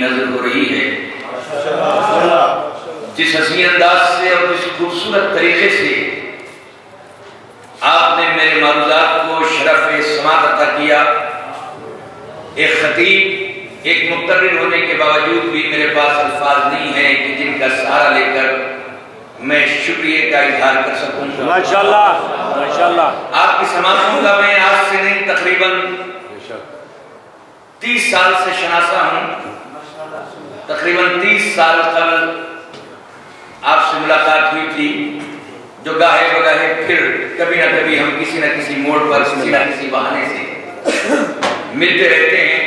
नजर हो रही है। जिस हसीन अंदाज से और जिस खूबसूरत तरीके से आपने मेरे मारूजात को शरफ समात अता किया, एक खतीब एक मुक़र्रिर होने के बावजूद भी मेरे पास अल्फाज नहीं है कि जिनका सहारा लेकर मैं शुक्रिया का इजहार कर सकूं। माशाअल्लाह माशाअल्लाह। आपकी समातों का मैं आज से नहीं तकरीबन 30 साल से शनासा हूं। तकरीबन 30 साल कबल आपसे मुलाकात हुई थी, जो गाहे बगाहे फिर कभी ना कभी हम किसी न किसी मोड़ पर किसी न किसी बहाने से मिलते रहते हैं।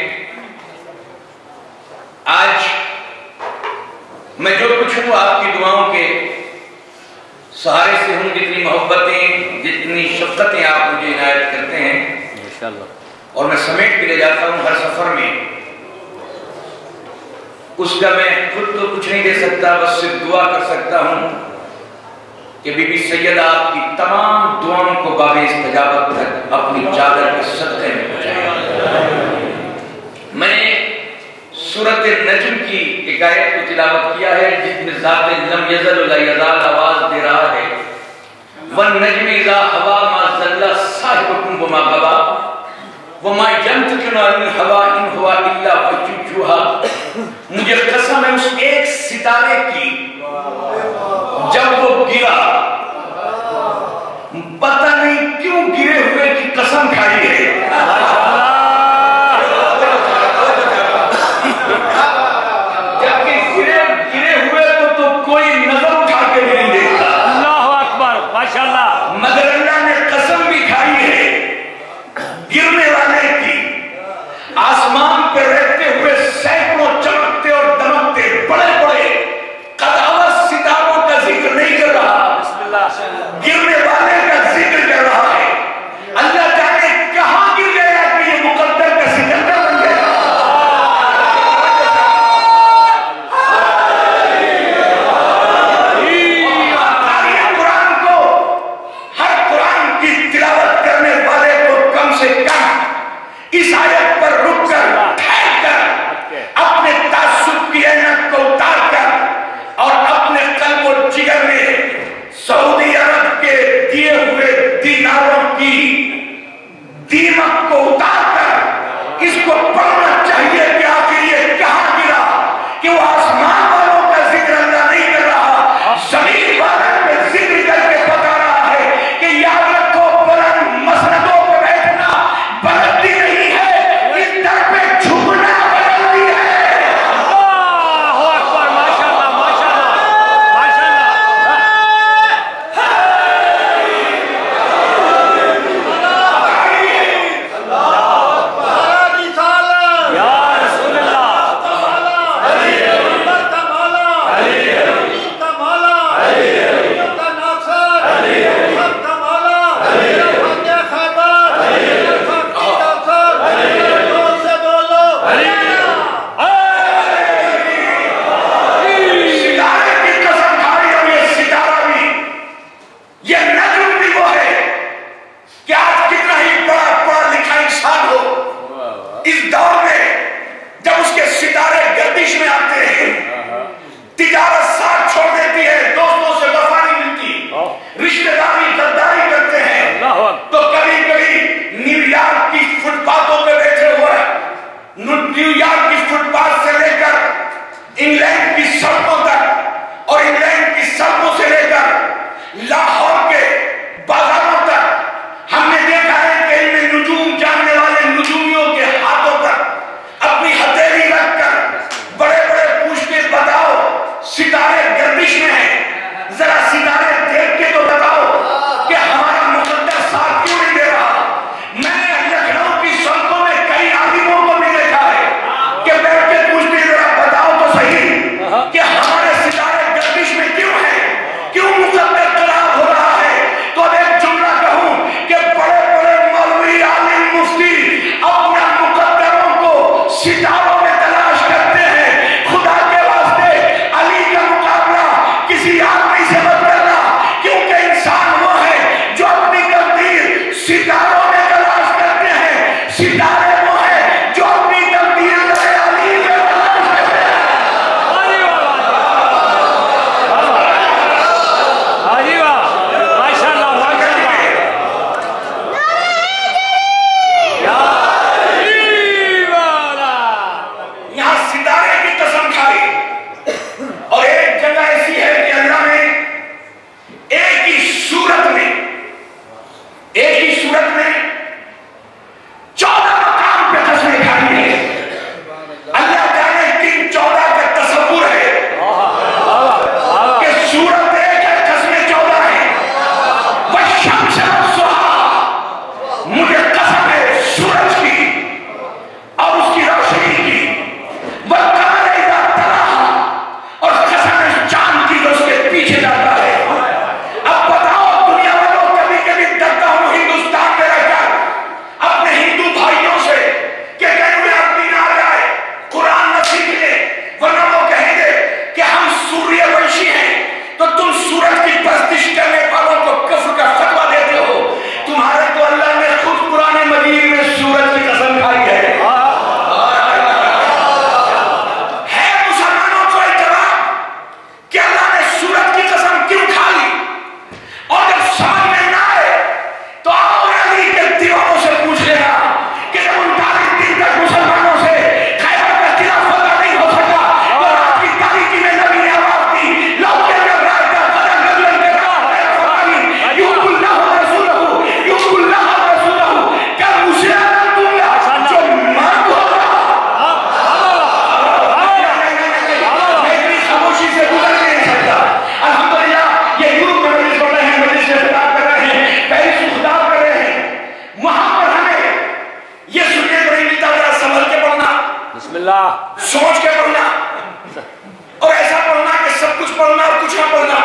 आज मैं जो कुछ हूं आपकी दुआओं के सहारे से हूं। जितनी मोहब्बतें जितनी शफ़क़तें आप मुझे इनायत करते हैं इंशाअल्लाह, और मैं समेट के ले जाता हूं हर सफर में, उसका मैं खुद तो कुछ नहीं दे सकता, बस सिर्फ दुआ कर सकता हूं कि बीबी सैयदा आपकी तमाम दुआओं को बाबे इस्तजाबत तक अपनी चादर के सदक़े में पहुंचाए। मैंने सूरत नज्म की एक आयत को तिलावत किया है जिसमें ज़ात लम यज़ल व ला यज़ाल आवाज दे रहा है, वन नज्म इज़ा हवा मा ज़ल्ला साहिबुकुम व मा गवा व मा यंतिक़ु अनिल हवा इन हुवा इल्ला वह्युन यूहा। मुझे कसम है उस एक सितारे की, जब वो गिरा पता नहीं क्यों गिरे हुए की कसम खाई है। जबकि गिरे हुए तो कोई नजर उठा के भी नहीं देखता। अल्लाहु अकबर माशाअल्लाह। मगर अल्लाह ने कसम भी खाई है गिरने वाले की। आसमान पे रहते हुए सैकड़ों चमकते और दमकते बड़े बड़े कदावर सितारों का जिक्र नहीं कर रहा, गिरने वाले का जिक्र कर रहा है। अल्लाह जाने कहां गिर गया कि ये मुकद्दर का सिकंदर बन गया। कुरान को, हर कुरान की तिलावत करने वाले को कम से कम इस आयत पर रुक कर ठहर कर अपने तासुब की ऐनक को उतार कर और अपने कल्ब और जिगर में सऊदी अरब के दिए हुए दीनारों की दीमक को उतार कर इसको पढ़ना चाहिए कि आखिर ये कहां गिरा कि वो आसमान वालों का जिक्र अल्लाह नहीं कर रहा, जमीन वालों का जिक्र करके बता रहा है कि याद रखो बुलंद मसनदों पर बैठना बुलंदी नहीं है, इस दर पे झुकना बुलंदी है। अल्लाहु अकबर माशाअल्लाह माशाअल्लाह माशाअल्लाह। या रसूलल्लाह सितारे की कसम खा रही हूं, ये सितारा भी, ये नजम भी वो है कि आज कितना ही बड़ा पढ़ा लिखा इंसान हो, इस दौर में जब उसके सितारे गर्दिश में आते हैं, तिजारत साथ छोड़ देती है, दोस्तों से वफा नहीं मिलती, रिश्तेदारी गद्दारी करते हैं, तो कभी कभी न्यूयॉर्क की फुटपाथों पे बैठे हुए, न्यूयॉर्क की फुटपाथ से लेकर इंग्लैंड की सड़कों तक और इंग्लैंड की सड़कों से लेकर लाहौर के बाजारों तक हमने देखा है कि इनमें नुजूम जानने वाले नुजूमियों के हाथों पर अपनी हथेली रखकर बड़े बड़े पूछते, बताओ सितारे गर्दिश में हैं, जरा सितारे देख के तो बताओ कि हमारा मुकद्दर साथ क्यों नहीं दे रहा। मैंने लखनऊ की सड़कों में कई आलिमों को भी देखा है कि बैठ के पूछते, जरा बताओ तो सही कि हमारे सितारे गर्दिश में क्यों हैं, क्यों मुकद्दर खराब हो रहा है। तो अब एक जुमला कहूं कि बड़े बड़े मौलवी आलिम मुफ्ती अपने मुकद्दरों को सितारों में तलाश करते हैं। खुदा के वास्ते अली का मुकाबला किसी आदमी से मत करना, क्योंकि इंसान वो है जो अपनी तकदीर सितारों में तलाश करते हैं, सितारे वो है जो अपनी तकदीर अली में तलाश करते हैं। अल्लाह। सोच के पढ़ना और ऐसा पढ़ना कि सब कुछ पढ़ना और कुछ ना पढ़ना।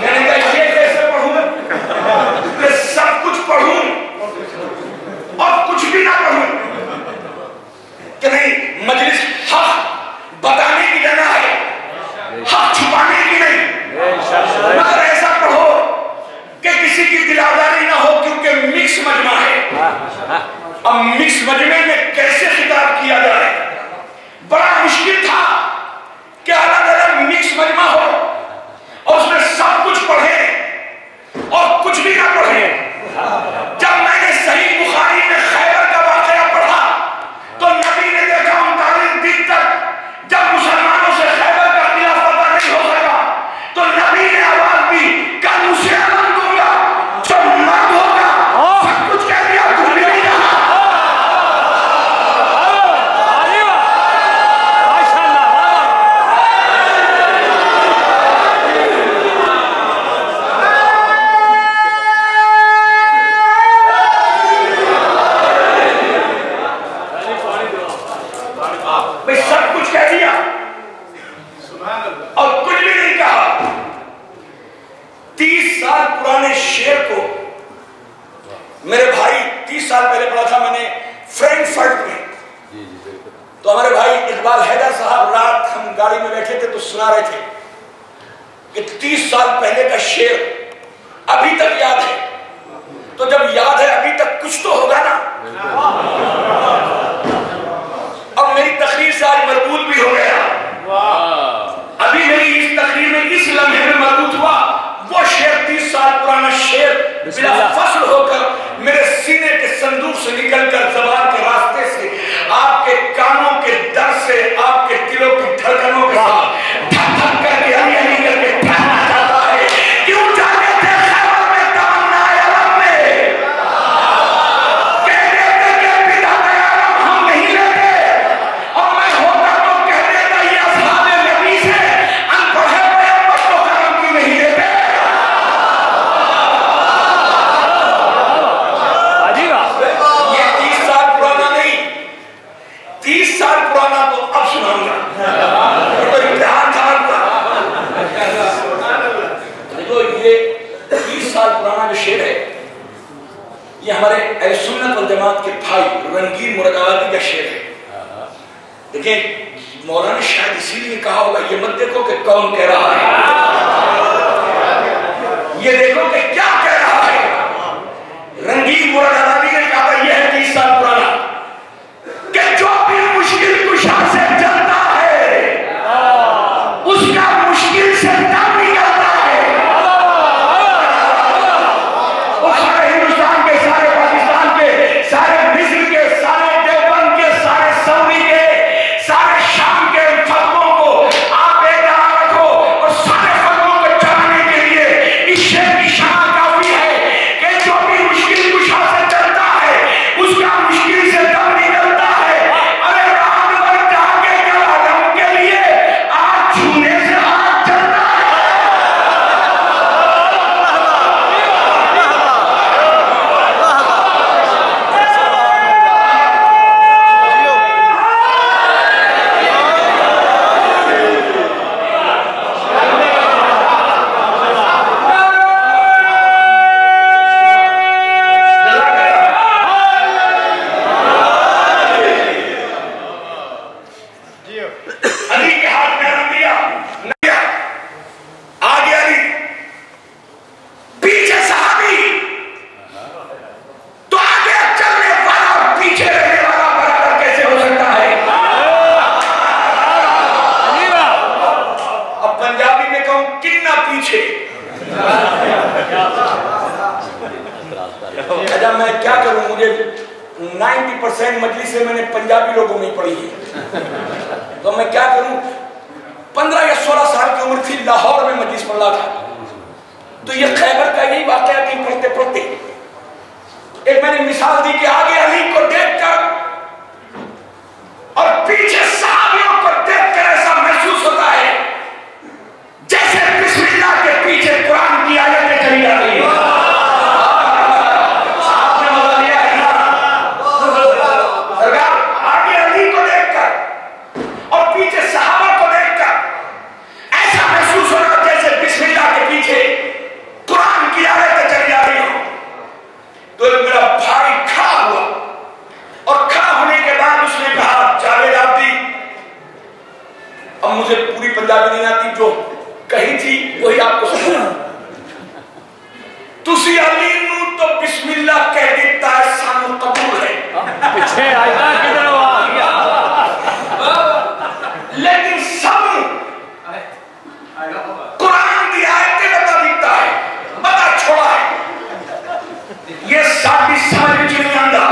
मैंने कहा ये कैसे पढ़ूं कि सब कुछ पढ़ूं और कुछ भी ना पढ़ूं? कि नहीं, मजलिस हक बताने की जगह है, हक छुपाने की नहीं। मगर ऐसा पढ़ो कि किसी की दिलादारी ना हो, क्योंकि मिक्स मजमा है। अब मिक्स मजमे में कैसे खिताब किया जाए? बड़ा मुश्किल था कि अलग अलग मिक्स मजमा हो और उसमें सब कुछ पढ़े और कुछ भी ना पढ़े। जब मैंने सही बुखारी में खैबर का वाकया पढ़ा तो नबी ने देखा 39 दिन तक जब मुसलमानों से खैबर का किला पता नहीं हो सका तो नबी ने आवाज दी, कल उसे अलग दूंगा जो मर्द होगा। सब कुछ कह दिया, कुछ भी नहीं कहा। भाई सब कुछ कह दिया और कुछ भी नहीं कहा। 30 साल पुराने शेर को मेरे भाई 30 साल पहले पढ़ा था मैंने फ्रैंकफर्ट में। तो हमारे भाई इकबाल हैदर साहब रात हम गाड़ी में बैठे थे तो सुना रहे थे कि 30 साल पहले का शेर अभी तक याद है। तो जब याद है अभी तक कुछ तो होगा ना। अब मेरी तकरीर से आज मरबूत भी हो गया। अभी मेरी इस तकरीर में इस लम्हे में मरबूत हुआ वो शेर, 30 साल पुराना शेर बिला फसल होकर मेरे सीने के संदूक से निकलकर ज़बान के रास्ते से आपके कानों के दर्द से आपके दिलों की धड़कनों के साथ धक धक करके अली अली करके कहना चाहता है, क्यों जाने थे खैबर में तमन्ना आलम में, कह देते कि पिता दयालम हम नहीं लेते और मैं होता तो कह देता ये असहाबे नबी से अनपढ़े पैगंबर को करम क्यों नहीं देते। ये 30 साल पुराना नहीं, 30 साल पुराना तो अब सुनाऊंगा। तो इम्तिहान था आपका। देखो ये 30 साल पुराना जो शेर है ये हमारे अहले सुन्नत वल जमात के भाई रंगीन मुरादाबादी का शेर है। देखिए मौलाना ने शायद इसीलिए कहा होगा ये मत देखो कि कौन कह रहा है, ये देखो कि क्या कह रहा है। रंगीन मुरादाबादी ने कहा यह है 30 साल पुराना कि जो भी मुश्किल कुशा से चलता है उसका मुश्किल से दम निकलता है। वो सारे हिंदुस्तान के, सारे पाकिस्तान के, सारे मिस्र के, सारे देवबंद के, सारे सऊदी के, सारे शाम के फतवों को आप बेदार रखो और सारे फतवों को चलाने के लिए इस शेर की शान काफी है कि जो भी मुश्किल कुशा से चलता है उसका मुश्किल से दम निकलता है। अरे रात भर जागे कलाम के लिए आज छूने से हाथ चलता है। अली के हाथ में रख दिया, आगे अली, पीछे सहाबी, तो आगे चलने वाला और पीछे रहने वाला बराबर कैसे हो सकता है? अब पंजाबी में कहूं कितना पीछे। अच्छा मैं क्या करूं, मुझे 90% मजलिस से मैंने पंजाबी लोगों में पढ़ी है तो मैं क्या करूं। 15 या 16 साल की उम्र थी, लाहौर में मजलिस पढ़ रहा था तो ये खैबर का यही वाकया कि पढ़ते पढ़ते एक मैंने मिसाल दी कि आगे अली को देखकर और पीछे सहाबियों को देखकर ऐसा महसूस होता है जैसे बिस्मिल्लाह के पीछे कुरान की आयतें चली जा रही है। आपने मजा लिया है ना? पीछे आयता किधर आ गया? लेकिन सब कुरान की आयतें बता दिखता है, बता छोड़ा है। ये साड़ी समझ में नहीं आंदा,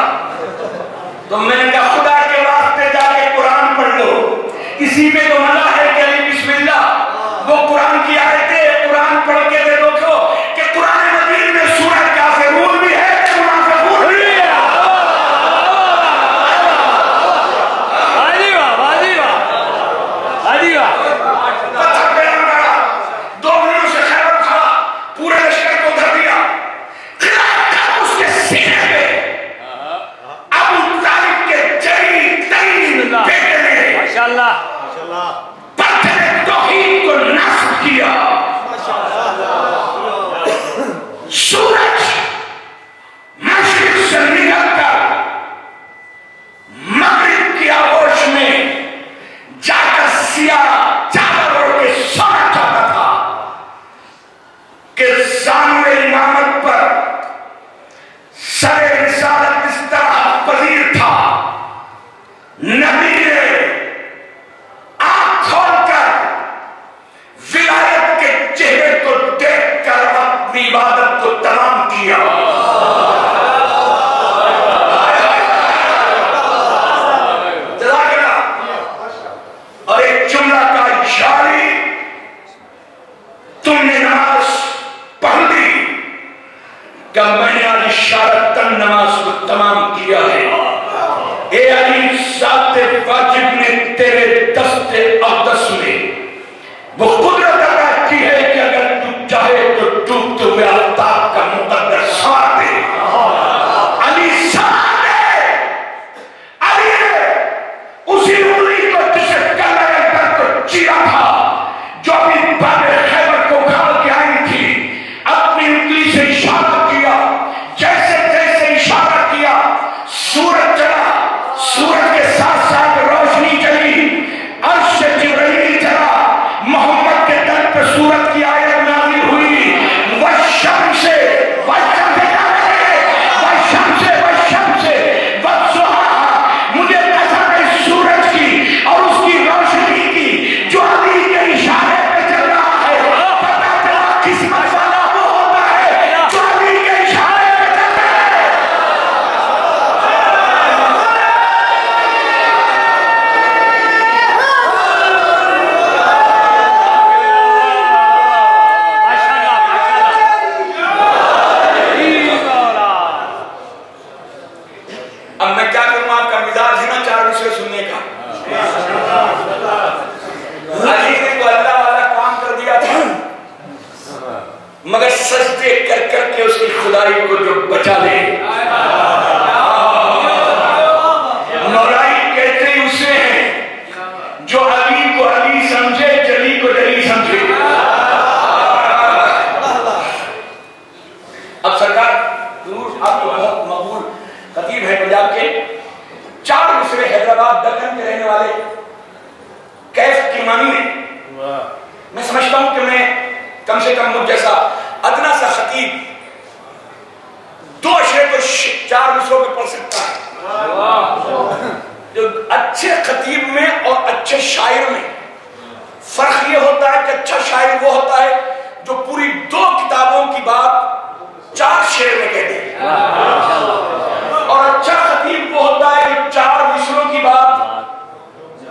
तो मैंने कहा खुदा के वास्ते जाके कुरान पढ़ लो। इसी में तो मजा है कि अली बिस्मिल्लाह वो कुरान की आयतें कुरान पढ़ के दे दो कि कुरान मजीद में सूरह काफिरून भी है, मुनाफिकून भी है। वाजी वाह, वाजी वाह, वाजी वाह। पत्थर पे लगा, 2 मिनट से खैबर था, पूरे लश्कर को धर दिया, उसके सीने पे अबू तालिब के जरी तरीन बेटे ने माशाल्लाह पत्थर तौहीद को नस्ब किया। सूरज मशरिक से निकलकर मगरिब की आगोश में जाकर सिया चादर ओढ़ के सोना चाहता था कि सामने इमामत पर सरे रिसालत इस तरह पजीर था। नबी ने आंख खोलकर विलायत के चेहरे को देखकर अपनी इबादत को तमाम किया। और एक जुमला का जारी, तुमने नमाज पढ़ ली क्या? मैंने आज इशारतन नमाज को तमाम किया है। ए अली साते वाजिब ने तेरे दस्ते अक़दस में वो कुदरत अदा की है कि अगर तू चाहे तो डूबते हुए आफ्ताब का मुकद्दर संवार दे। अली संवार दे। अली ने उसी उंगली को जिसे कलर को चीरा था, जो अभी बाबे खैबर को उखाड़ के आई थी, अपनी उंगली से इशारा किया। जैसे जैसे इशारा किया सूरज चला, सूरज के साथ साथ रोशनी चली, अर्श से जिब्रील चला, मोहम्मद के तन पे सूरज की आयत नाज़िल हुई। वशम्से मुझे कसम है सूरज की और उसकी रोशनी की जो अली के इशारे पे चल रहा है। पता चला किस्मत वाला वो होता है जो अली के इशारे पे चल रहा है। माशाल्लाह माशाल्लाह। अब मैं क्या करूं, आपका मिजाज है ना 4 विषय सुनने का। अली ने तो अल्लाह वाला काम कर दिया था, मगर सजदे कर करके उसकी खुदाई को जो बचा ले। मौलाई कहते ही उसे हैं जो अली को अली समझे, जली को जली समझे। अब सरकार आप तो बहुत मकबूल खतीब है पंजाब के, 4 मिसरे हैदराबाद दक्कन के रहने वाले कैफ की मानी ने, मैं समझता हूं कि मैं कम से कम मुझ जैसा अदना सा खतीब 2 अशरे तो 4 मिसरों पे पढ़ सकता है। जो अच्छे खतीब में और अच्छे शायर में फर्क ये होता है कि अच्छा शायर वो होता है जो पूरी 2 किताबों की बात 4 शेर में कह दे, और अच्छा खतीब वो होता है जो 4 मिसरों की बात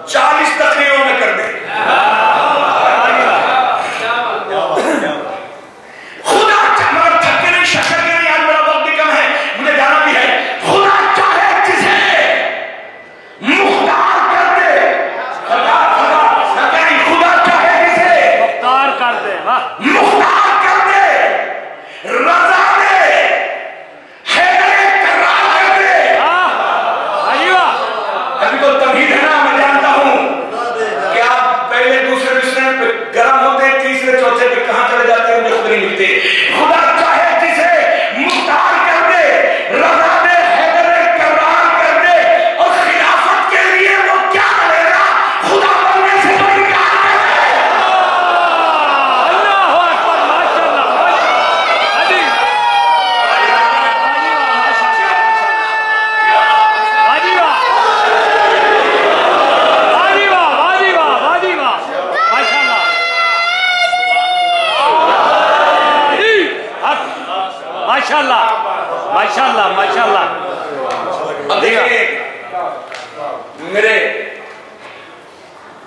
40 तकरीरों में कर दे। खुदा मगर थके नहीं, शक्कर के नहीं, आज मेरा वक्त भी कम है, मुझे जाना भी है। खुदा चाहे जिसे मुख्तार कर दे, खुदा चाहे जिसे मुख्तार कर दे, वाह मुख्तार कर दे, रजा दे। हैदर देखिए मेरे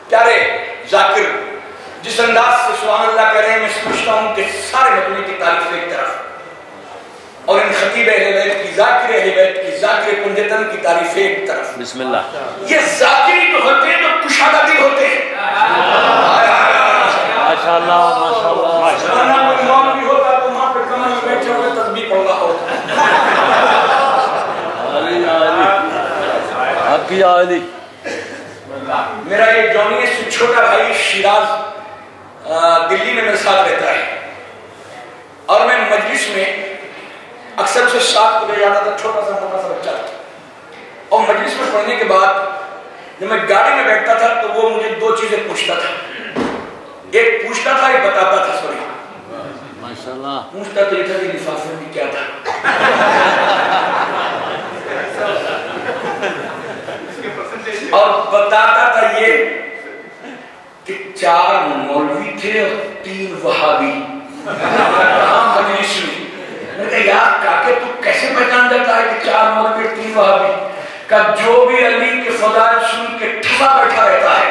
प्यारे जाकिर, जिस अंदाज से सुभान अल्लाह कह रहे हैं, मैं समझता हूं कि सारे मजमे की तारीफ एक तरफ और इन खतीब अहले बैत की, जाकिर अहले बैत की, जाकिर कुंजतन की तारीफ एक तरफ। बिस्मिल्लाह। ये जाकिरी तो होते हैं, जो कुशादा दिल होते हैं। माशाअल्लाह माशाअल्लाह माशाअल्लाह। कोई इमाम भी होता तो वहां पे कमर में बैठे हुए तस्बीह पढ़ रहा होता। आपकी आली मेरा एक जॉनी से छोटा भाई शिराज दिल्ली में मेरे साथ रहता है और मैं मजलिस में अक्सर से साथ को ले जाता था, छोटा सा मोटा सा बच्चा था। और मजलिस में पढ़ने के बाद जब मैं गाड़ी में बैठता था तो वो मुझे दो चीजें पूछता था। एक पूछता था, एक बताता था। सॉरी, माशाअल्लाह। पूछता तो ये था कि लिफाफे में क्या था। और बताता था ये कि 4 मौलवी थे और 3 वहाबी। मजलिस में मैंने कहा यार काके तू कैसे पहचान जाता है कि 4 मौलवी 3 वहाबी का? जो भी अली के फजाइल सुन के ठसा बैठा रहता है।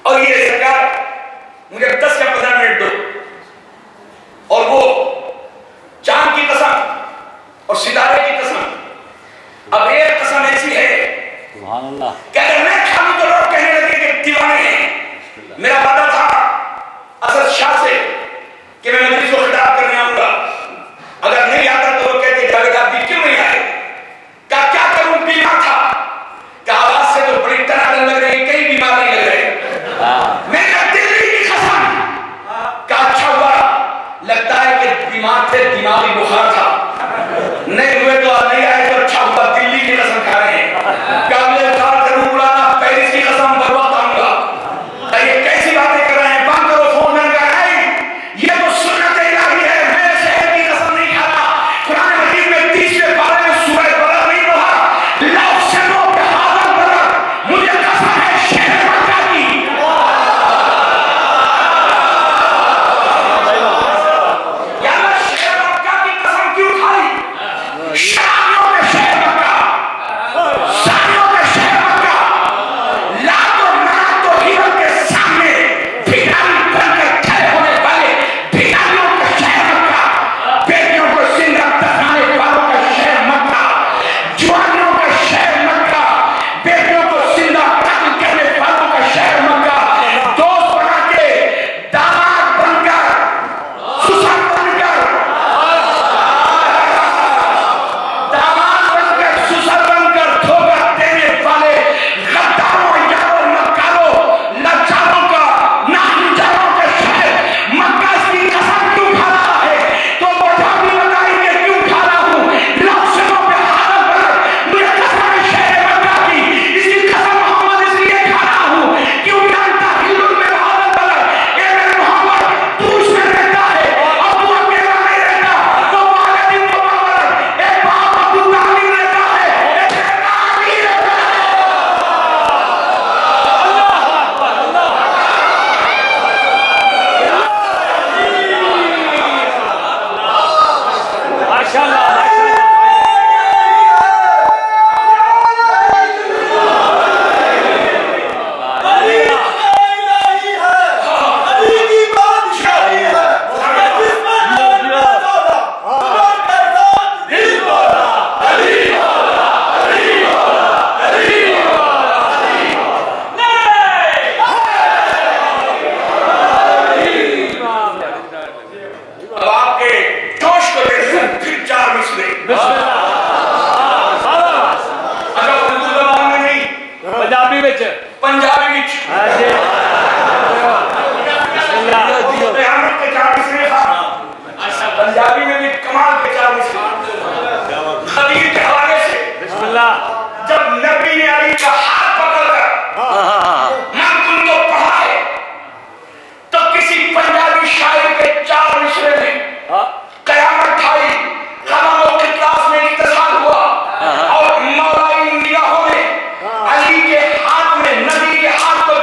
और ये सरकार मुझे 10 या 15 मिनट दो और वो चांद की कसम और सितारे की कसम। अब एक कसम ऐसी है सुभान अल्लाह कि अगर मैं खालू तो लोग कहने लगे कि दीवाने हैं। मेरा वादा था असद शाह से कि मैं मजलिस को खिताब करने आऊंगा, अगर नहीं आता तो वो कहते जावेद आप भी क्यों नहीं आए? क्या करूं, बीमार था। क्या आवाज से तो बड़ी तरह लग रही, कई बीमार नहीं लग रहे। मेरा दिल्ली की कसम का अच्छा हुआ, लगता है कि बीमार थे, दिमागी बुखार था। नहीं हुए तो नहीं आए तो अच्छा हुआ, दिल्ली की कसम खा रहे हैं। क्या अगले साल जरूर बुलाना, पेरिस की कसम बर्बाद आऊंगा। ये कैसी बातें कर रहे हैं? बंद करो फोन। मैंने कहा नहीं, ये तो सुन्नत इलाही है, मैं शहर की कसम नहीं खा रहा। कुरान मजीद में 30वें पारे में सूरह बलद नहीं पढ़ा, लफ्ज़ों पे हाज़िर बलद, मुझे कसम है शहर मक्का की। यार शहर मक्का की कसम क्यों खाई? शादियों में शहर मक्का, शादियों में शहर मक्का, लातों नातों हीरों के सामने भिखारी बनकर खड़े होने वाले भिखारियों का शहर मक्का, बेटियों को जिंदा दफनाने वालों का शहर मक्का, जवानों का शहर मक्का, बेटियों को जिंदा कत्ल करने वालों का शहर मक्का, दोस्त बना के दामाद बनकर सुसर बनकर सुसर बनकर धोखा देने वाले गद्दारों, यारों, नकारों, लज्जारों का, नाहिजारों का शहर मक्का की कसम क्यों खा रहा है? तो वजह भी बताएंगे क्यों खा रहा हूं। लफ्ज़ों पे हाथ पर मुझे कसम है शहर मक्का की, इसकी कसम मोहम्मद इसलिए खा रहा हूं क्यों जानता हिंदू में हाथ पर ए मेरे मोहम्मद तू उसमें रहता है और तू अकेला नहीं रहता, तो वालिद मुबारक एक बाप अबू तालिब रहता है, एक बेटा अली रहता है। माशाअल्लाह अब आपके जोश को देखिए, फिर 4 मिसरे। अच्छा उर्दू ज़बान में नहीं, पंजाबी विच पंजाबी विच हां जी बिस्मिल्लाह। क़यामत के 4 मिसरे था। पंजाबी में भी कमाल के 4 मिसरे खलील के हवाले से। बिस्मिल्लाह। जब नबी ने अली का हाथ पकड़कर मन को पढ़ा है तो किसी पंजाबी शायर के 4 मिसरे में कयामत ठाई, कलमों की क्लास में इत्तेसाल हुआ और मौलाई निगाहों में अली के हाथ में, नबी के हाथ को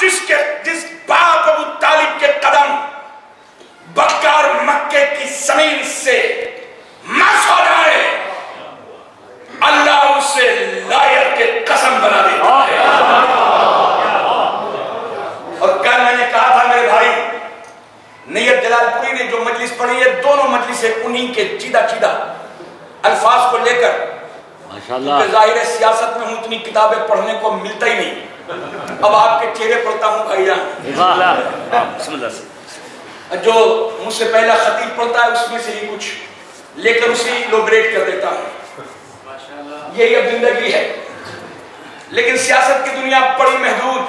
जिस बाप अबू तालिब के कदम बक्का और मक्के की जमीन से मस हो जाए, अल्लाह उसे लायक के कसम बना देता है। और कल मैंने कहा था मेरे भाई नैयत जलालपुरी ने जो मजलिस पढ़ी है, दोनों मजलिसें उन्हीं के चीदा चीदा अल्फाज को लेकर, माशाल्लाह जाहिर है सियासत में हूं, इतनी किताबें पढ़ने को मिलता ही नहीं। अब आपके चेहरे पढ़ता हूं भाईजान, जो मुझसे पहला खतीब पढ़ता है उसमें से ही कुछ लेकर उसे इलोबरेट कर देता हूं। यही अब जिंदगी है। लेकिन सियासत की दुनिया बड़ी महदूद,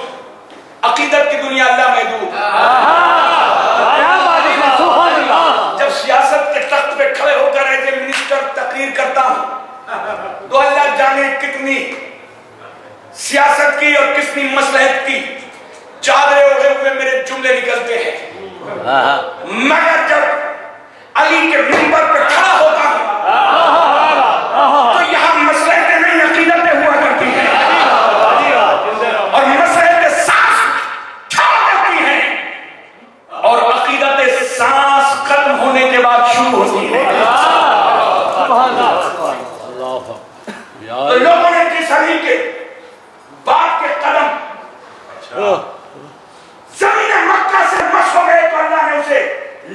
अकीदत की दुनिया अल्लाह महदूद। जब सियासत के तख्त पे खड़े होकर एज ए मिनिस्टर तकरीर करता हूं तो अल्लाह जाने कितनी सियासत की और कितनी मसलहत की चादरें ओढ़े हुए मेरे जुमले निकलते हैं। मगर जब अली के मिंबर पे खड़ा होता हूं तो यहां मसलहतें नहीं अकीदतें हुआ करती हैं और मसलहतें सांस छोड़ देती हैं और अकीदतें सांस खत्म होने के बाद शुरू होती हैं। तो लोगों ने जिस अली के बाप के कदम जमीन मक्का से मस हो गए तो अल्लाह ने उसे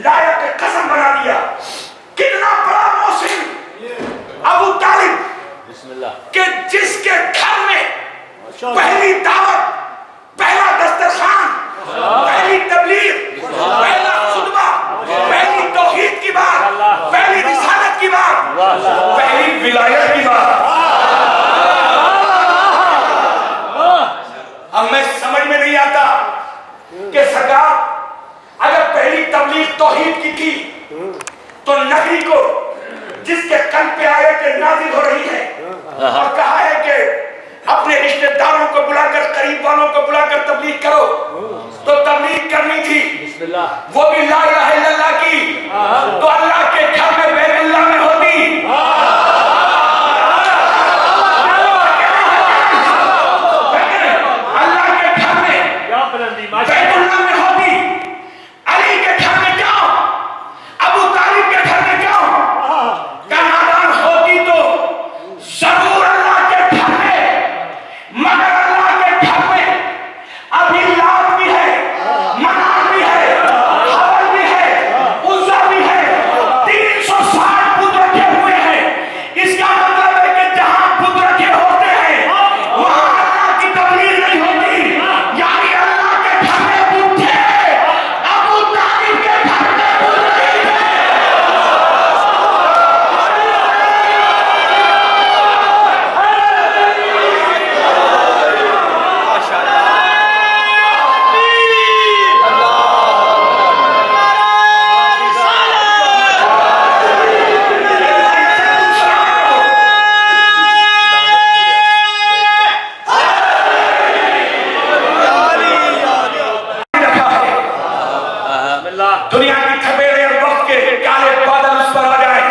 लायक के कसम बना दिया। कितना बड़ा मौसम अबू तालिब के जिसके घर में पहली दावत, पहला दस्तरखान, पहली तबलीग, पहला खुतबा, पहली तौहीद की बात, पहली रिसालत की बात, पहली विलायत की बात। अब मैं समझ में नहीं आता कि सरकार अगर पहली तबलीग तौहीद की थी तो नबी को जिसके कल पे आए कि नाजिल हो रही है और कहा है कि अपने रिश्तेदारों को बुलाकर, करीब वालों को बुलाकर तबलीग करो, तो तबलीग करनी थी, वो भी ला इलाहा इल्लल्लाह की, तो अल्लाह के घर में बैतुल्लाह में होती। बैतुल्लाह में होती, अली के घर में क्यों, अबू तालिब के घर में क्यों? नादान होती तो जरूर अल्लाह के घर में, मगर अल्लाह के घर में अभी लात भी है, मनात भी है, हवल भी है, उज़्ज़ा भी है, 360 बुत रखे हुए हैं। इसका मतलब है कि जहां बुत रखे होते हैं वहां अल्लाह की तबलीग नहीं होती। यानी अल्लाह के घर में बुत थे, अबू तालिब के घर में बुत नहीं थे। दुनिया की थपेड़े और वक्त के काले बादल उस पर आ जाए,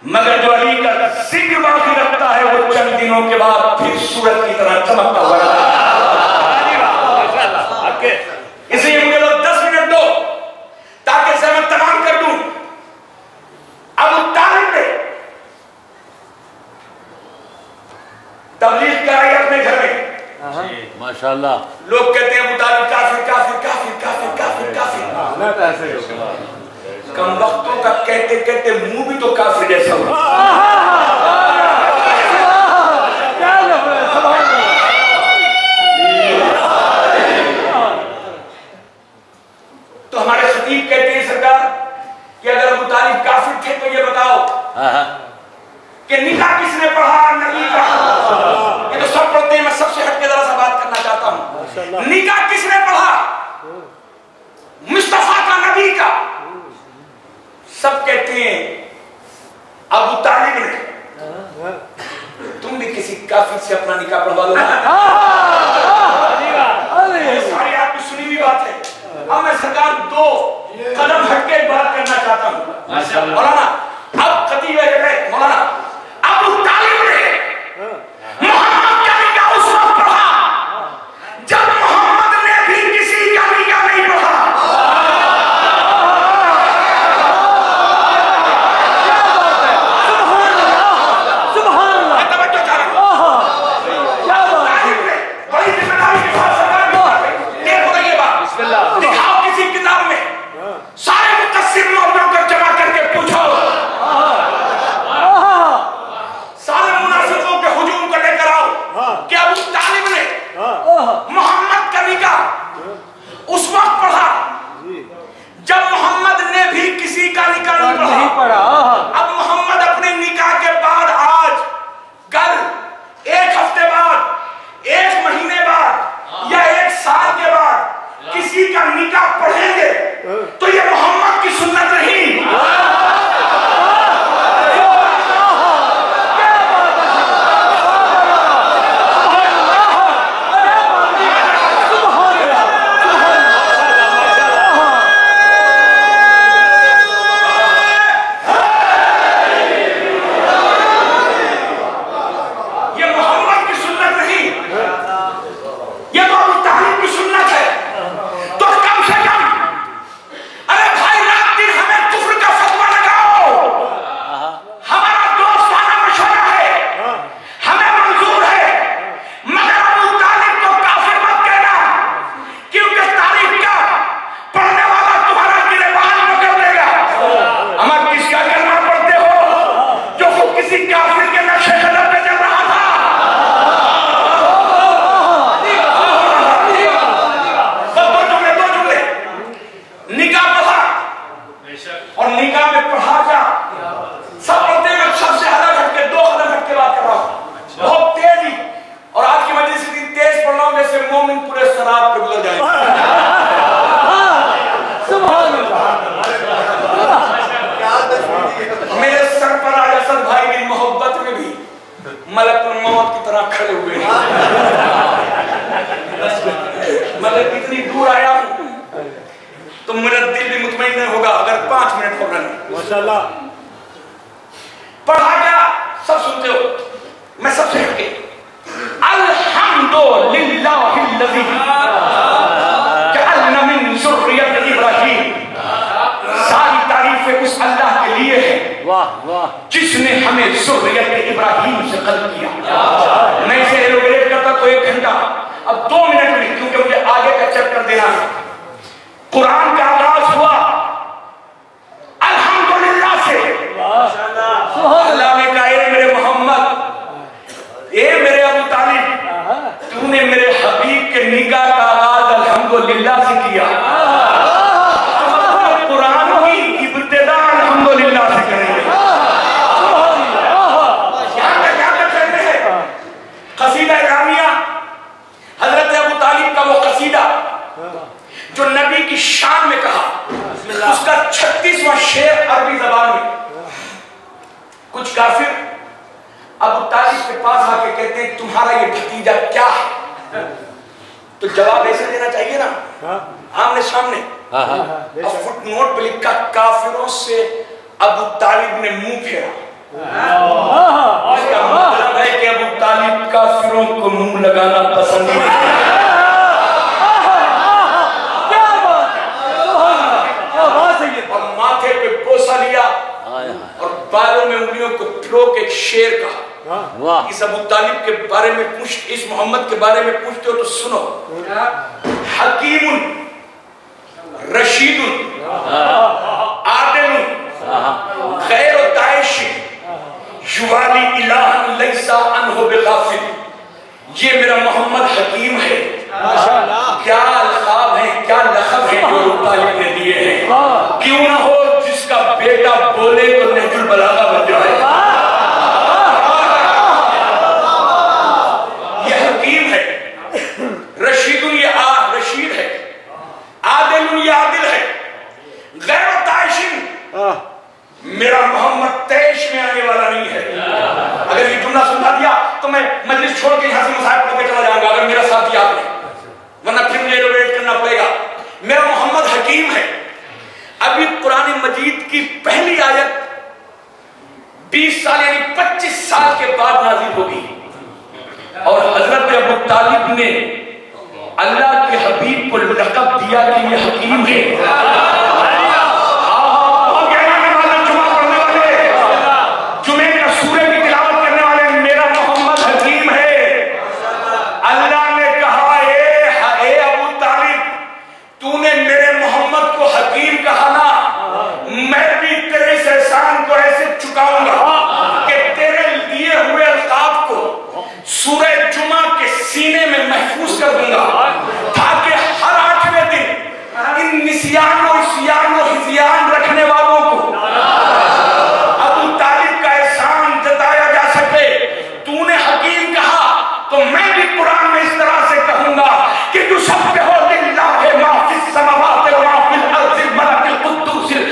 मगर जो अली का जिक्र बाकी रखता है वो चंद दिनों के बाद फिर सूरज की तरह चमकता हुआ रहता है। इसलिए मुझे लोग 10 मिनट दो ताकि से मैं तमाम कर दूं। अबू तालिब ने तबलीग कराई अपने घर में, माशाल्लाह। लोग कहते हैं अबू तालिब काफिर काफिर काफिर काफिर काफिर काफिर। कम वक्तों का कहते कहते मुंह भी तो काफिर जैसा हुआ। तो हमारे खतीब कहते हैं सरकार कि अगर अबू तालिब काफिर थे तो ये बताओ कि निकाह किसने पढ़ा नबी का? ये तो सब पढ़ते हैं, मैं सबसे हटके जरा सा बात करना चाहता हूं। निकाह किसने पढ़ा? मुस्तफा का, नबी का। सब कहते हैं अबू तालिब ने। तुम भी किसी काफिर से अपना निकाह पढ़वा लो। सारी आपकी सुनी हुई बात है। अब मैं सरकार 2 कदम हटके बात करना चाहता हूं। मौलाना अब खतीब है, मौलाना अबू तालिब ने मोहम्मद का निकाह उस वक्त पढ़ा जब मोहम्मद ने भी मोमिन पूरे सराब पे गुजर जाएंगे। मेरे सर पर आज असद भाई की मोहब्बत में भी मलकुल मौत की तरह खड़े हुए हैं। मगर इतनी दूर आया हूं तो मेरा दिल भी मुतमईन नहीं होगा अगर 5 मिनट हो रहे। माशाल्लाह। पढ़ा क्या सब सुनते हो, मैं सबसे हटके अल्हम्दुलिल्लाहिल्लज़ी जअलना मिन ज़ुर्रियत इब्राहीम। सारी तारीफें उस अल्लाह के लिए है वाह वाह जिसने हमें ज़ुर्रियत इब्राहीम से खल्क़ किया। मैं इसे एलोबरेट करता तो 1 घंटा, अब 2 मिनट में, क्योंकि मुझे आगे का चैप्टर देना है। कुरान का आगाज हुआ अल्हम्दुलिल्लाह से। अल्लाह ने कहा मेरे मोहम्मद, ए मेरे अबू तालिब, तूने मेरे हबीब के निकाह का आगाज अल्हम्दुलिल्लाह से किया। कुरान की इब्तिदा अल्हम्दुलिल्लाह से करेंगे। क्या कहते हैं कसीदा इलामिया, हजरत अबू तालिब का वो कसीदा जो नबी की शान में कहा, उसका 36वां शेर अरबी जबान में। कुछ काफिर अबू तालिब के पास आके कहते हैं तुम्हारा ये भतीजा क्या है? तो जवाब ऐसे देना चाहिए ना, आमने सामने। अब फुटनोट पे लिखा काफिरों से अबू तालिब ने मुंह फेरा। इसका मतलब है कि अबू तालिब काफिरों को मुंह लगाना पसंद नहीं करता। और माथे पे बोसा लिया और बालों में उंगलियों को फिरो के एक शेर कहा। इस अबू तालिब के बारे में इस मोहम्मद के बारे में पूछते हो तो सुनो। हकीमुन रशीदुन आदिलुन गैर दाइशी युवाली इलाहन लैसा अनहु बिगाफिल। ये मेरा मोहम्मद हकीम है। क्या अलकाब है, क्या लक़ब है जो अबू तालिब ने दिए हैं। क्यों ना हो जिसका बेटा बोले तो नहजुल बलागा बन जाए। ये हकीम है, रशीदुन ये रशीद है, आदिलुन ये आदिल है, गैर ताइशिन मेरा मोहम्मद तैश में आने वाला नहीं है। अगर ये जुमला सुना दिया तो मैं मजलिस छोड़ के यहां से मसाइल पढ़ के चला जाऊंगा, अगर मेरा साथ दिया आपने, वरना फिर मुझे वेट करना पड़ेगा। मेरा मोहम्मद हकीम है। अभी कुरान मजीद की पहली आयत 20 साल यानी 25 साल के बाद नाज़िल होगी और हजरत अबू तालिब ने अल्लाह के हबीब को लक़ब दिया कि ये हकीम है। जुमे का सूरह की तिलावत करने वाले मेरा मोहम्मद हकीम है। अल्लाह ने कहा ए अबू तालिब, तूने मेरे मोहम्मद को हकीम कहा ना, मैं भी तेरे इस एहसान को ऐसे चुकाऊंगा कि तेरे दिए हुए अल्काब को सूरह जुमा के सीने में महफूज कर दूंगा, ताकि हर 8वें दिन इन निसियान और सियान और हिजियान रखने वालों को अबू तालिब का एहसान जताया जा सके। तूने हकीम कहा तो मैं भी कुरान में इस तरह से कहूंगा कि युसब्बिहु लिल्लाहि मा फिस समावाति व मा फिल अर्ज़ि मलिकिल कुद्दूसिल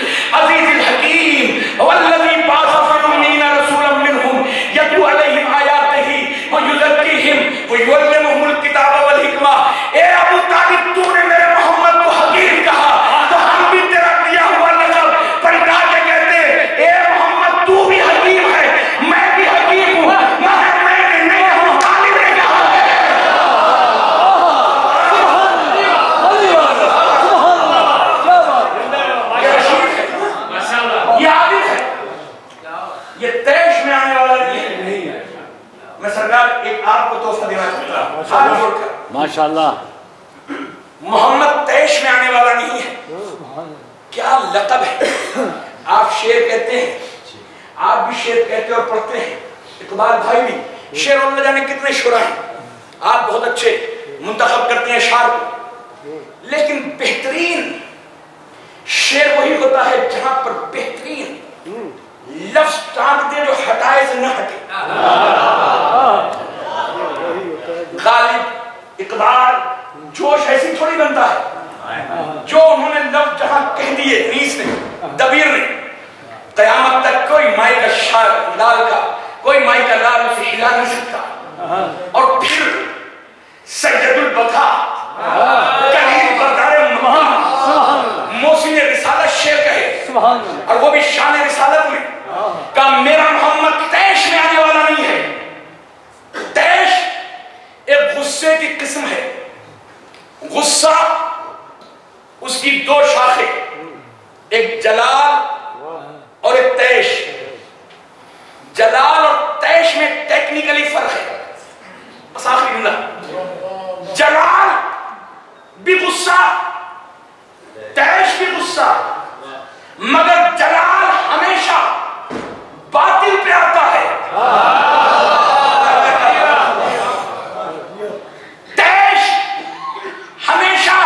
अज़ीज़िल हकीम वल्लज़ी बअसा फ़िल उम्मीयीना रसूलन मिनहुम यतलू अलैहिम आयातिही व युज़क्कीहिम व युअल्लिमुहुमुल किताब वल हिकमा। ए अबू तालिब, तूने मेरे मोहम्मद को हकीम कहा तो हम भी तेरा दिया हुआ लक़ब पलटा के कहते ए मोहम्मद तू भी हकीम है, मैं भी हकीम हूं, मगर मैं नहीं हूं, तालिब ने कहा है। ये आदिल है, ये तैश में आने वाला नहीं है। मैं सरकार एक आपको तोहफा देना चाहता हूं, हाथ जोड़कर। माशाल्लाह। मोहम्मद तैश में आने वाला नहीं है। क्या लक़ब है। आप शेर कहते हैं, आप भी शेर कहते और पढ़ते हैं, इकबाल भाई भी शेर और न जाने कितने शुरा हैं। आप बहुत अच्छे मुंतखब करते हैं शार को, लेकिन बेहतरीन शेर वही होता है जहां पर बेहतरीन लफ्ज टांग दे जो हटाए से न हटे। गालिब, इकबाल, जोश ऐसी थोड़ी बनता है। जो उन्होंने लफ्ज जहां कह दिए नीस ने, दबीर ने, कयामत तक कोई माई का लाल का कोई माई का लाल उसे हिला नहीं सकता। और फिर सैयदुल बता कलील बरदारे मोहसिन रिसालत शेर कहे, और वो भी शान रिसालत में का मेरा मोहम्मद तैश में आने वाला नहीं है। तैश एक गुस्से की किस्म है। गुस्सा उसकी दो शाखे, एक जलाल और एक तैश। जलाल और तैश में टेक्निकली फर्क है। बस आखिरी जुमला, जलाल भी गुस्सा, तैश भी गुस्सा, मगर जलाल हमेशा बातिल पे आता है, तैश हमेशा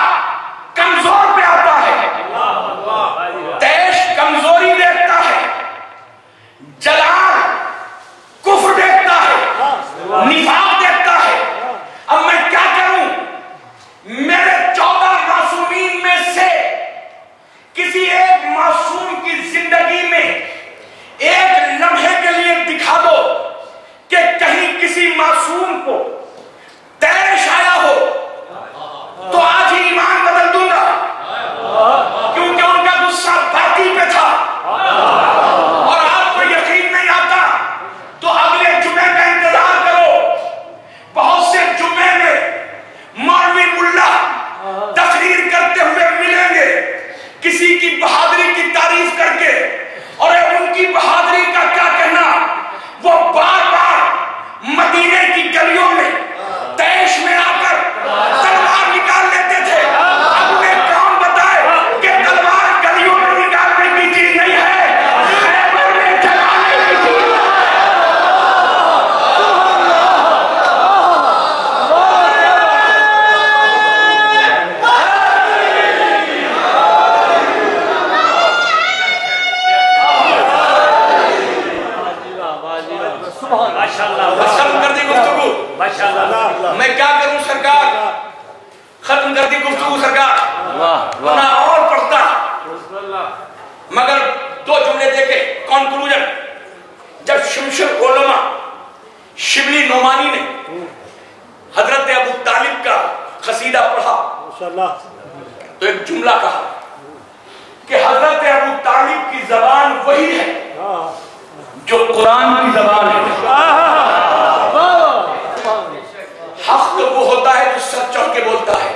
कमजोर पे आता है। तैश कमजोरी देखता है, जलाल कुफ्र देखता है, निफाक देखता है। अब मैं क्या करूं? मेरे 14 मासूमीन में से किसी एक मासूम की जिंदगी में एक लम्हे के लिए दिखा दो कि कहीं किसी मासूम को तैश आया हो, तो आज ही ईमान बदल दूंगा, क्योंकि उनका गुस्सा बातिल पे था। और आपको यकीन नहीं आता तो अगले जुमे का इंतजार करो। बहुत से जुमे में मौलवी मुल्ला तकरीर करते हुए मिलेंगे, किसी की बहादुरी की तारीफ करके, और उनकी बहादुरी का क्या कहना, वो बार बार मदीने की गलियों में तैश में आकर तलवार निकाल लेते थे। अब उन्हें कौन बताए कि तलवार गलियों में निकालने की चीज नहीं है, खैबर में जलाने की चीज है। खत्म कर दी गुफ्तगू। मैं क्या करूं सरकार, खत्म कर दी गुफ्तगू सरकार, वरना और पढ़ता। मगर 2 जुमले देखे कंक्लूजन। जब शमशुल उलमा शिबली नोमानी ने हजरत अबू तालिब का कसीदा पढ़ा तो एक जुमला कहा कि हजरत अबू तालिब की जबान वही है जो कुरान की जबान है। हक तो वो होता है जो सच चढ़ के बोलता है।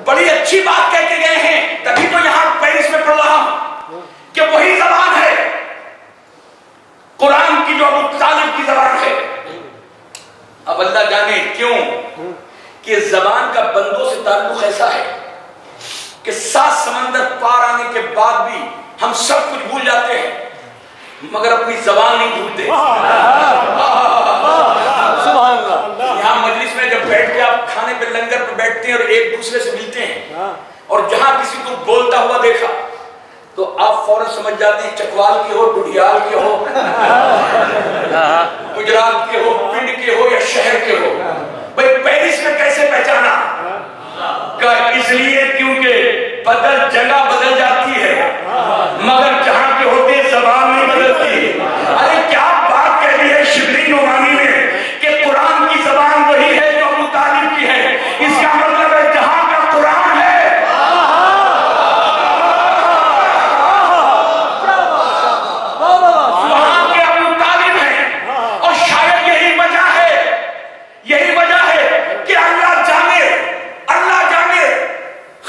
बड़ी अच्छी बात कह के गए हैं, तभी तो यहां पेरिस में पढ़ रहा हूं कि वही जबान है कुरान की जो अबू तालिब की जबान है। अब अल्लाह जाने क्यों कि जबान का बंदों से ताल्लुक ऐसा है कि 7 समंदर पार आने के बाद भी हम सब कुछ भूल जाते हैं, मगर अपनी जबान नहीं भूलते। यहाँ मजलिस में जब बैठ के आप खाने पे लंगर पे बैठते हैं और एक दूसरे से मिलते हैं, और जहां किसी को बोलता हुआ देखा तो आप फौरन समझ जाते हैं चकवाल के हो, डुडियाल के हो, गुजरात के हो, पिंड के हो या शहर के हो। भाई पेरिस में कैसे पहचाना? इसलिए क्योंकि जगह बदल जाती है, मगर जहां के होते जबान नहीं बदलती। अरे क्या बात कह दी है शिबली नोमानी ने कि कुरान की जबान वही है जो अबू तालिब की है। इसका मतलब है जहां का कुरान है, वहां के अबू तालिब है। और शायद यही वजह है कि अल्लाह जाने,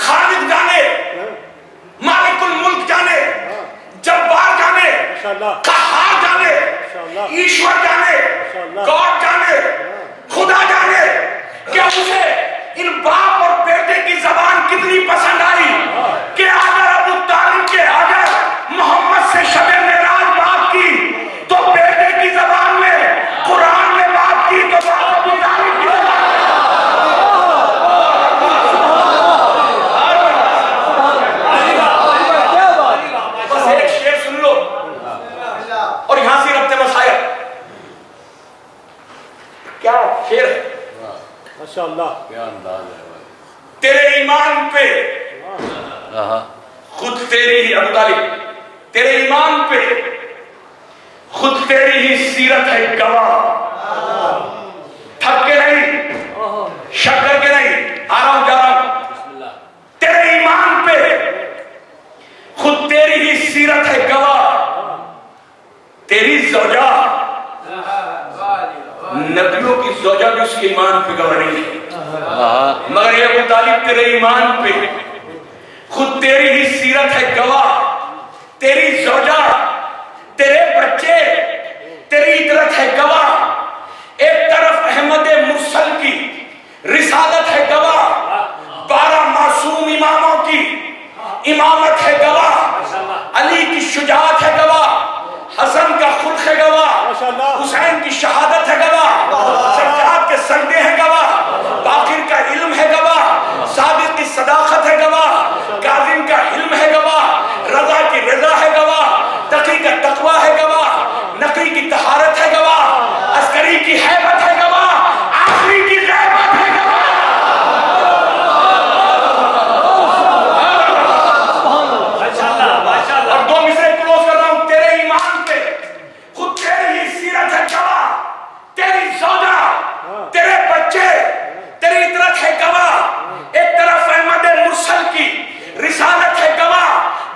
खालिद जाने, मालिकुल मुल्क जाने, जब्बार जाने, कहार जाने, ईश्वर जाने, गॉड जाने, खुदा जाने कि उसे इन बाप और बेटे की जबान कितनी पसंद आई कि अगर अबू तालिब के अगर मोहम्मद से शबे मेराज बात की तो बेटे की जबान में, कुरान में बात की तो अबू तालिब की जबान। बस एक शेर सुन लो और यहां से रखते मसाया। क्या शेर है, माशाअल्लाह, क्या अंदाज है। तेरे ईमान पे खुद तेरी ही, अबू तालिब तेरे ईमान पे खुद तेरी ही सीरत है गवाह। थक के नहीं, शक करके नहीं, आ रहा हूं, जा रहा हूं। तेरे ईमान पे खुद तेरी ही सीरत है गवाह। तेरी ज़ौजा, नबियों की ज़ौजा भी उसके ईमान पे गवाह नहीं है, मगर ये अबू तालिब तेरे ईमान पे खुद तेरी ही सीरत है गवाह। तेरी ज़ौजा, तेरे बच्चे, तेरी इतरत है गवाह। एक तरफ अहमद मुरसल की रिसालत है गवाह, 12 मासूम इमामों की इमामत है गवाह, अली की शुजाअत है गवाह, हसन का खुल्क है गवाह, हुसैन की शहादत है गवाह, सज्जाद के सजदे हैं गवाह, बाकिर का इल्म है गवाह, सादिक की सदाकत है गवाह, काजिम का इल्म है गवाह, रजा की रजा है गवाह, तकी का तकवा है गवाह, नकी की तहारत है गवाह, अस्करी की हैबत है गवाह, आखिरी की गैबत है गवाह। और 2 मिसरे क्लोज कर रहा हूं। तेरे ईमान पे खुद तेरी ही सीरत है गवाह। तेरी ज़ौजा, तेरे बच्चे, तेरी इतरत है गवाह। एक तरफ अहमद मुरसल की रिसालत है गवाह,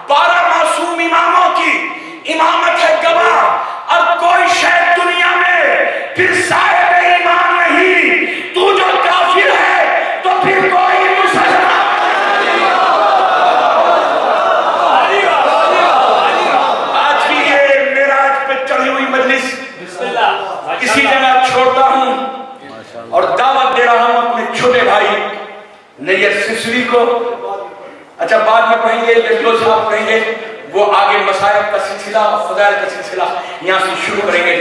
12 मासूम इमामों की इमामत है गवाह। और कोई शय दुनिया में फिर साहिब ईमान नहीं। तू जो काफिर है तो फिर कोई मुसलमान। आज की ये मेराज पे चढ़ी हुई मजलिस इसी जगह छोड़ता हूं और दावत दे रहा हूं अपने छोटे भाई नैयर सिसरी को। अच्छा, बाद में कहेंगे, लड़कियों से आप कहेंगे, वो आगे मसायब का सिलसिला और फज़ाइल का सिलसिला यहाँ से शुरू करेंगे।